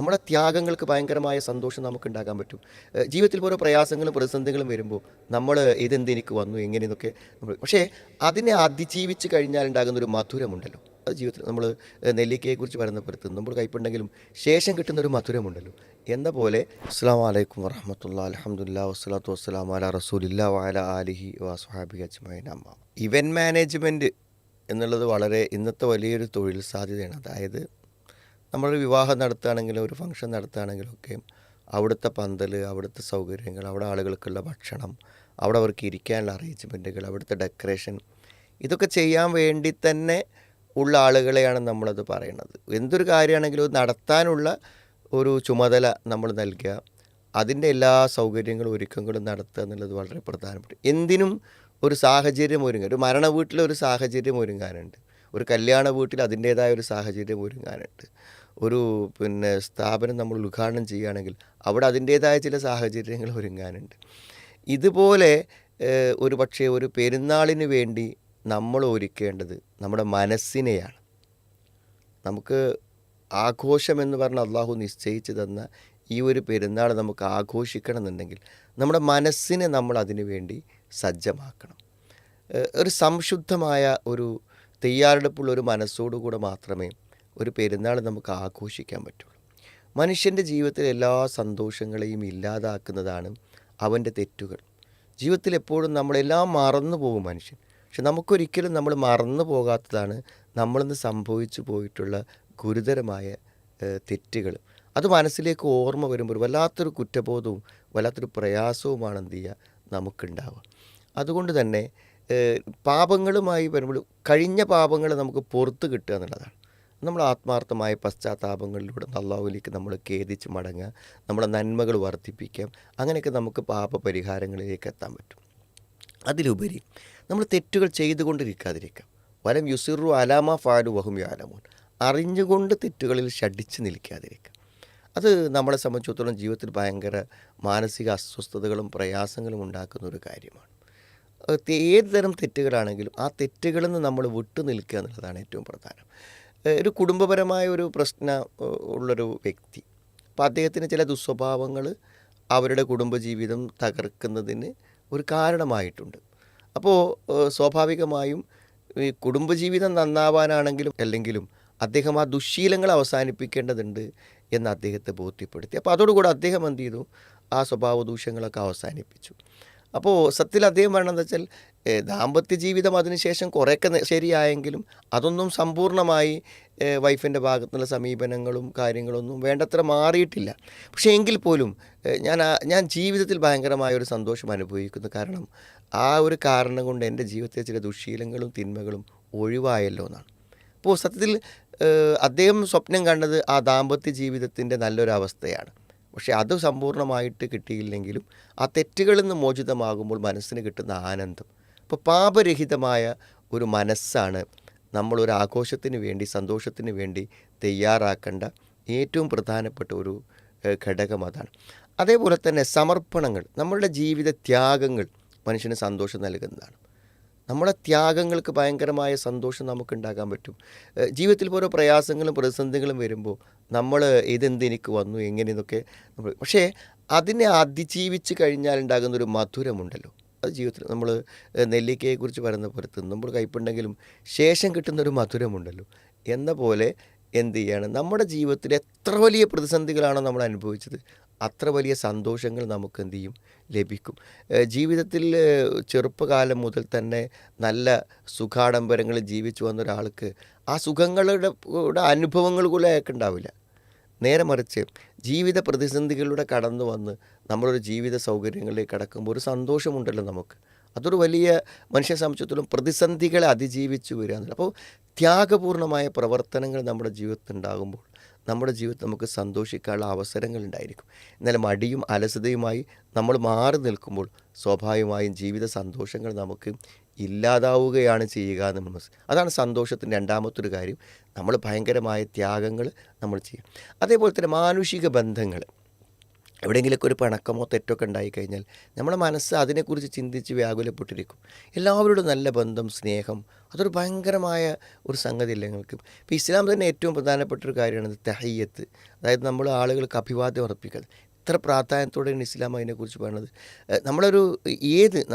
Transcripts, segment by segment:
നമ്മുടെ ത്യാഗങ്ങൾക്ക് ഭയങ്കരമായ സന്തോഷം നമുക്കുണ്ടാക്കാൻ പറ്റും. ജീവിതത്തിൽ ഓരോ പ്രയാസങ്ങളും പ്രതിസന്ധികളും വരുമ്പോൾ നമ്മൾ ഇതെന്തെനിക്ക് വന്നു എങ്ങനെയെന്നൊക്കെ പക്ഷേ അതിനെ അതിജീവിച്ച് കഴിഞ്ഞാൽ ഉണ്ടാകുന്ന ഒരു മധുരമുണ്ടല്ലോ, അത് ജീവിതത്തിൽ നമ്മൾ നെല്ലിക്കയെക്കുറിച്ച് പറയുന്നപ്പോൾ തിന്നുമ്പോൾ കയ്പുണ്ടെങ്കിലും ശേഷം കിട്ടുന്നൊരു മധുരമുണ്ടല്ലോ എന്ന പോലെ. അസ്സലാമു അലൈക്കും വറഹ്മത്തുള്ളാഹി അൽഹംദുലില്ലാ വസ്സലാത്തു വസ്സലാമു അലാ റസൂലില്ലാ വഅലാ ആലിഹി വസ്വഹാബിഹി അജ്മഈൻ. ഇവൻറ്റ് മാനേജ്മെൻറ്റ് എന്നുള്ളത് വളരെ ഇന്നത്തെ വലിയൊരു തൊഴിൽ സാധ്യതയാണ്. അതായത് നമ്മളൊരു വിവാഹം നടത്തുകയാണെങ്കിലും ഒരു ഫംഗ്ഷൻ നടത്തുകയാണെങ്കിലും ഒക്കെ അവിടുത്തെ പന്തൽ, അവിടുത്തെ സൗകര്യങ്ങൾ, അവിടെ ആളുകൾക്കുള്ള ഭക്ഷണം, അവിടെ അവർക്ക് ഇരിക്കാനുള്ള അറേഞ്ച്മെൻറ്റുകൾ, അവിടുത്തെ ഡെക്കറേഷൻ, ഇതൊക്കെ ചെയ്യാൻ വേണ്ടി തന്നെ ഉള്ള ആളുകളെയാണ് നമ്മളത് പറയുന്നത്. എന്തൊരു കാര്യമാണെങ്കിലും അത് നടത്താനുള്ള ഒരു ചുമതല നമ്മൾ നൽകുക, അതിൻ്റെ എല്ലാ സൗകര്യങ്ങളും ഒരുക്കങ്ങളും നടത്തുക എന്നുള്ളത് വളരെ പ്രധാനപ്പെട്ട. എന്തിനും ഒരു സാഹചര്യം ഒരുങ്ങുക. ഒരു മരണ വീട്ടിലൊരു സാഹചര്യം ഒരുങ്ങാനുണ്ട്, ഒരു കല്യാണ വീട്ടിൽ അതിൻ്റേതായ ഒരു സാഹചര്യം ഒരുങ്ങാനുണ്ട്, ഒരു സ്ഥാപനം നമ്മൾ ഉദ്ഘാടനം ചെയ്യുകയാണെങ്കിൽ അവിടെ അതിൻ്റേതായ ചില സാഹചര്യങ്ങൾ ഒരുങ്ങാനുണ്ട്. ഇതുപോലെ ഒരു പക്ഷേ ഒരു പെരുന്നാളിന് വേണ്ടി നമ്മൾ ഒരുക്കേണ്ടത് നമ്മുടെ മനസ്സിനെയാണ്. നമുക്ക് ആഘോഷമെന്ന് പറഞ്ഞ് അള്ളാഹു നിശ്ചയിച്ച് തന്ന ഈ ഒരു പെരുന്നാൾ നമുക്ക് ആഘോഷിക്കണം എന്നുണ്ടെങ്കിൽ നമ്മുടെ മനസ്സിനെ നമ്മൾ അതിനു വേണ്ടി സജ്ജമാക്കണം. ഒരു സംശുദ്ധമായ ഒരു തയ്യാറെടുപ്പുള്ള ഒരു മനസ്സോടുകൂടെ മാത്രമേ ഒരു പെരുന്നാൾ നമുക്ക് ആഘോഷിക്കാൻ പറ്റുള്ളൂ. മനുഷ്യൻ്റെ ജീവിതത്തിലെ എല്ലാ സന്തോഷങ്ങളെയും ഇല്ലാതാക്കുന്നതാണ് അവൻ്റെ തെറ്റുകൾ. ജീവിതത്തിൽ എപ്പോഴും നമ്മളെല്ലാം മറന്നു പോകും മനുഷ്യൻ. പക്ഷെ നമുക്കൊരിക്കലും നമ്മൾ മറന്നു പോകാത്തതാണ് നമ്മളിന്ന് സംഭവിച്ചു പോയിട്ടുള്ള ഗുരുതരമായ തെറ്റുകൾ. അത് മനസ്സിലേക്ക് ഓർമ്മ വരുമ്പോൾ വല്ലാത്തൊരു കുറ്റബോധവും വല്ലാത്തൊരു പ്രയാസവുമാണ് എന്ത് ചെയ്യുക നമുക്കുണ്ടാവുക. അതുകൊണ്ട് തന്നെ പാപങ്ങളുമായി വരുമ്പോൾ കഴിഞ്ഞ പാപങ്ങൾ നമുക്ക് പുറത്ത് കിട്ടുക എന്നുള്ളതാണ്. നമ്മൾ ആത്മാർത്ഥമായ പശ്ചാത്താപങ്ങളിലൂടെ അല്ലാഹുവിലേക്ക് നമ്മൾ ഖേദിച്ച് മടങ്ങുക, നമ്മുടെ നന്മകൾ വർദ്ധിപ്പിക്കാം. അങ്ങനെയൊക്കെ നമുക്ക് പാപപരിഹാരങ്ങളിലേക്ക് എത്താൻ പറ്റും. അതിലുപരി നമ്മൾ തെറ്റുകൾ ചെയ്തുകൊണ്ടിരിക്കാതിരിക്കാം. വലം യുസിറു അലാമ ഫാലു വഹും യഅലമൂൻ, അറിഞ്ഞുകൊണ്ട് തെറ്റുകളിൽ ഷഡിച്ച് നിൽക്കാതിരിക്കുക. അത് നമ്മളെ സംബന്ധിച്ചിടത്തോളം ജീവിതത്തിൽ ഭയങ്കര മാനസിക അസ്വസ്ഥതകളും പ്രയാസങ്ങളും ഉണ്ടാക്കുന്ന ഒരു കാര്യമാണ്. ഏത് തരം തെറ്റുകളാണെങ്കിലും ആ തെറ്റുകളിൽ നിന്ന് നമ്മൾ വിട്ടു നിൽക്കുക എന്നുള്ളതാണ് ഏറ്റവും പ്രധാനം. ഒരു കുടുംബപരമായ ഒരു പ്രശ്നം ഉള്ളൊരു വ്യക്തി, അപ്പോൾ അദ്ദേഹത്തിന് ചില ദുസ്വഭാവങ്ങൾ അവരുടെ കുടുംബജീവിതം തകർക്കുന്നതിന് ഒരു കാരണമായിട്ടുണ്ട്. അപ്പോൾ സ്വാഭാവികമായും ഈ കുടുംബജീവിതം നന്നാവാനാണെങ്കിലും അല്ലെങ്കിലും അദ്ദേഹം ആ ദുശ്ശീലങ്ങൾ അവസാനിപ്പിക്കേണ്ടതുണ്ട് എന്ന് അദ്ദേഹത്തെ ബോധ്യപ്പെടുത്തി. അപ്പോൾ അതോടുകൂടി അദ്ദേഹം എന്ത് ചെയ്തു, ആ സ്വഭാവ ദൂഷ്യങ്ങളൊക്കെ അവസാനിപ്പിച്ചു. അപ്പോൾ സത്യത്തിൽ അദ്ദേഹം വേണമെന്ന് വെച്ചാൽ ദാമ്പത്യ ജീവിതം അതിനുശേഷം കുറേയൊക്കെ ശരിയായെങ്കിലും അതൊന്നും സമ്പൂർണ്ണമായി വൈഫിൻ്റെ ഭാഗത്തുനിന്നുള്ള സമീപനങ്ങളും കാര്യങ്ങളൊന്നും വേണ്ടത്ര മാറിയിട്ടില്ല. പക്ഷേ എങ്കിൽ പോലും ഞാൻ ജീവിതത്തിൽ ഭയങ്കരമായ ഒരു സന്തോഷം അനുഭവിക്കുന്നു. കാരണം ആ ഒരു കാരണം കൊണ്ട് എൻ്റെ ജീവിതത്തിലെ ചില ദുശ്ശീലങ്ങളും തിന്മകളും ഒഴിവായല്ലോ എന്നാണ്. അപ്പോൾ സത്യത്തിൽ അദ്ദേഹം സ്വപ്നം കണ്ടത് ആ ദാമ്പത്യ ജീവിതത്തിൻ്റെ നല്ലൊരവസ്ഥയാണ്. പക്ഷേ അത് സമ്പൂർണ്ണമായിട്ട് കിട്ടിയില്ലെങ്കിലും ആ തെറ്റുകളിൽ നിന്ന് മോചിതമാകുമ്പോൾ മനസ്സിന് കിട്ടുന്ന ആനന്ദം. അപ്പോൾ പാപരഹിതമായ ഒരു മനസ്സാണ് നമ്മളൊരു ആഘോഷത്തിന് വേണ്ടി, സന്തോഷത്തിന് വേണ്ടി തയ്യാറാക്കേണ്ട ഏറ്റവും പ്രധാനപ്പെട്ട ഒരു ഘടകം അതാണ്. അതേപോലെ തന്നെ സമർപ്പണങ്ങൾ, നമ്മളുടെ ജീവിത ത്യാഗങ്ങൾ മനുഷ്യന് സന്തോഷം നൽകുന്നതാണ്. നമ്മുടെ ത്യാഗങ്ങൾക്ക് ഭയങ്കരമായ സന്തോഷം നമുക്കുണ്ടാക്കാൻ പറ്റും. ജീവിതത്തിൽ ഓരോ പ്രയാസങ്ങളും പ്രതിസന്ധികളും വരുമ്പോൾ നമ്മൾ ഇതെന്തെനിക്ക് വന്നു എങ്ങനെയെന്നൊക്കെ പക്ഷേ അതിനെ അതിജീവിച്ച് കഴിഞ്ഞാൽ ഉണ്ടാകുന്നൊരു മധുരമുണ്ടല്ലോ, അത് ജീവിതത്തിൽ നമ്മൾ നെല്ലിക്കയെക്കുറിച്ച് പറയുന്നപ്പോൾ തിന്നുമ്പോൾ കയ്പുണ്ടെങ്കിലും ശേഷം കിട്ടുന്നൊരു മധുരമുണ്ടല്ലോ എന്ന പോലെ എന്ത് ചെയ്യാണ്, നമ്മുടെ ജീവിതത്തിൽ എത്ര വലിയ പ്രതിസന്ധികളാണോ നമ്മൾ അനുഭവിച്ചത് അത്ര വലിയ സന്തോഷങ്ങൾ നമുക്ക് എന്ത് ചെയ്യും ലഭിക്കും. ജീവിതത്തിൽ ചെറുപ്പകാലം മുതൽ തന്നെ നല്ല സുഖാഡംബരങ്ങളിൽ ജീവിച്ചു വന്ന ഒരാൾക്ക് ആ സുഖങ്ങളുടെ അനുഭവങ്ങൾ കൂടെ അയാൾക്ക് ഉണ്ടാവില്ല. നേരെ മറിച്ച് ജീവിത പ്രതിസന്ധികളിലൂടെ കടന്നു വന്ന് നമ്മളൊരു ജീവിത സൗകര്യങ്ങളിലേക്ക് കടക്കുമ്പോൾ ഒരു സന്തോഷമുണ്ടല്ലോ നമുക്ക്. അതൊരു വലിയ മനുഷ്യനെ സംബന്ധിച്ചിടത്തോളം പ്രതിസന്ധികളെ അതിജീവിച്ച് വരിക എന്നുള്ളത്. അപ്പോൾ ത്യാഗപൂർണമായ പ്രവർത്തനങ്ങൾ നമ്മുടെ ജീവിതത്തിൽ ഉണ്ടാകുമ്പോൾ നമ്മുടെ ജീവിതത്തിൽ നമുക്ക് സന്തോഷിക്കാനുള്ള അവസരങ്ങൾ ഉണ്ടായിരിക്കും. എന്നാലും മടിയും അലസതയുമായി നമ്മൾ മാറി നിൽക്കുമ്പോൾ സ്വാഭാവികമായും ജീവിത സന്തോഷങ്ങൾ നമുക്ക് ഇല്ലാതാവുകയാണ് ചെയ്യുക എന്ന് അതാണ് സന്തോഷത്തിൻ്റെ രണ്ടാമത്തൊരു കാര്യം. നമ്മൾ ഭയങ്കരമായ ത്യാഗങ്ങൾ നമ്മൾ ചെയ്യും. അതേപോലെ തന്നെ മാനുഷിക ബന്ധങ്ങൾ, എവിടെയെങ്കിലുമൊക്കെ ഒരു പിണക്കമോ തെറ്റൊക്കെ ഉണ്ടായിക്കഴിഞ്ഞാൽ നമ്മുടെ മനസ്സ് അതിനെക്കുറിച്ച് ചിന്തിച്ച് വ്യാകുലപ്പെട്ടിരിക്കും. എല്ലാവരോടും നല്ല ബന്ധം, സ്നേഹം, അതൊരു ഭയങ്കരമായ ഒരു സംഗതിയല്ലേ നിങ്ങൾക്ക്. ഇപ്പോൾ ഇസ്ലാം തന്നെ ഏറ്റവും പ്രധാനപ്പെട്ട ഒരു കാര്യമാണ് തഹയ്യത്ത്, അതായത് നമ്മൾ ആളുകൾക്ക് അഭിവാദ്യം അർപ്പിക്കുക. ഇത്ര പ്രാധാന്യത്തോടെയാണ് ഇസ്ലാം അതിനെക്കുറിച്ച് പറയുന്നത്.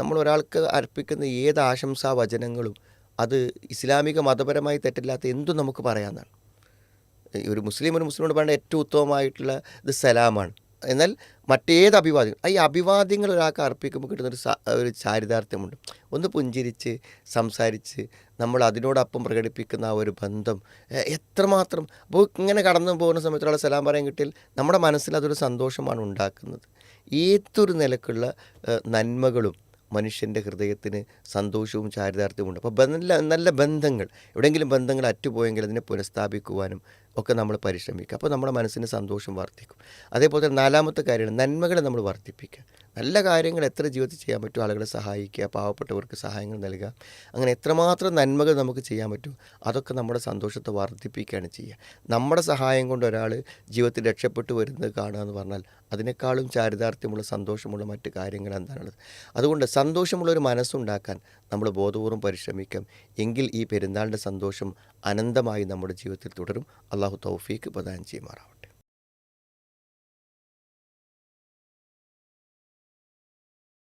നമ്മൾ ഒരാൾക്ക് അർപ്പിക്കുന്ന ഏത് ആശംസാ വചനങ്ങളും അത് ഇസ്ലാമിക മതപരമായി തെറ്റില്ലാത്ത എന്തും നമുക്ക് പറയാമെന്നാണ്. ഒരു മുസ്ലിമിനോട് പറയേണ്ട ഏറ്റവും ഉത്തമമായിട്ടുള്ള ഇത് സലാമാണ്. എന്നാൽ മറ്റേത് അഭിവാദ്യം, ഈ അഭിവാദ്യങ്ങൾ ഒരാൾക്ക് അർപ്പിക്കുമ്പോൾ കിട്ടുന്നൊരു ഒരു ചാരിതാർത്ഥ്യമുണ്ട്. ഒന്ന് പുഞ്ചിരിച്ച് സംസാരിച്ച് നമ്മൾ അതിനോടൊപ്പം പ്രകടിപ്പിക്കുന്ന ആ ഒരു ബന്ധം എത്രമാത്രം. അപ്പോൾ ഇങ്ങനെ കടന്നു പോകുന്ന സമയത്തുള്ള സലാം പറയാൻ കിട്ടിയാൽ നമ്മുടെ മനസ്സിൽ അതൊരു സന്തോഷമാണ് ഉണ്ടാക്കുന്നത്. ഏതൊരു നിലക്കുള്ള നന്മകളും മനുഷ്യൻ്റെ ഹൃദയത്തിന് സന്തോഷവും ചാരിതാർത്ഥ്യവും ഉണ്ട്. അപ്പോൾ നല്ല ബന്ധങ്ങൾ, എവിടെയെങ്കിലും ബന്ധങ്ങൾ അറ്റുപോയെങ്കിൽ അതിനെ പുനഃസ്ഥാപിക്കുവാനും ഒക്കെ നമ്മൾ പരിശ്രമിക്കുക. അപ്പോൾ നമ്മുടെ മനസ്സിന് സന്തോഷം വർദ്ധിക്കും. അതേപോലെ തന്നെ നാലാമത്തെ കാര്യമാണ് നന്മകളെ നമ്മൾ വർദ്ധിപ്പിക്കുക. നല്ല കാര്യങ്ങൾ എത്ര ജീവിതത്തിൽ ചെയ്യാൻ പറ്റും, ആളുകളെ സഹായിക്കുക, പാവപ്പെട്ടവർക്ക് സഹായങ്ങൾ നൽകുക, അങ്ങനെ എത്രമാത്രം നന്മകൾ നമുക്ക് ചെയ്യാൻ പറ്റും അതൊക്കെ നമ്മുടെ സന്തോഷത്തെ വർദ്ധിപ്പിക്കുകയാണ് ചെയ്യുക. നമ്മുടെ സഹായം കൊണ്ട് ഒരാൾ ജീവിതത്തിൽ രക്ഷപ്പെട്ടു വരുന്നത് കാണുക എന്ന് പറഞ്ഞാൽ അതിനേക്കാളും ചാരിതാർത്ഥ്യമുള്ള സന്തോഷമുള്ള മറ്റ് കാര്യങ്ങൾ എന്താണുള്ളത്. അതുകൊണ്ട് സന്തോഷമുള്ളൊരു മനസ്സുണ്ടാക്കാൻ നമ്മൾ ബോധപൂർവ്വം പരിശ്രമിക്കാം. എങ്കിൽ ഈ പെരുന്നാളിൻ്റെ സന്തോഷം അനന്തമായി നമ്മുടെ ജീവിതത്തിൽ തുടരും. അള്ളാഹു തൗഫീക്ക് പ്രദാനം ചെയ്യുമാറാവട്ടെ.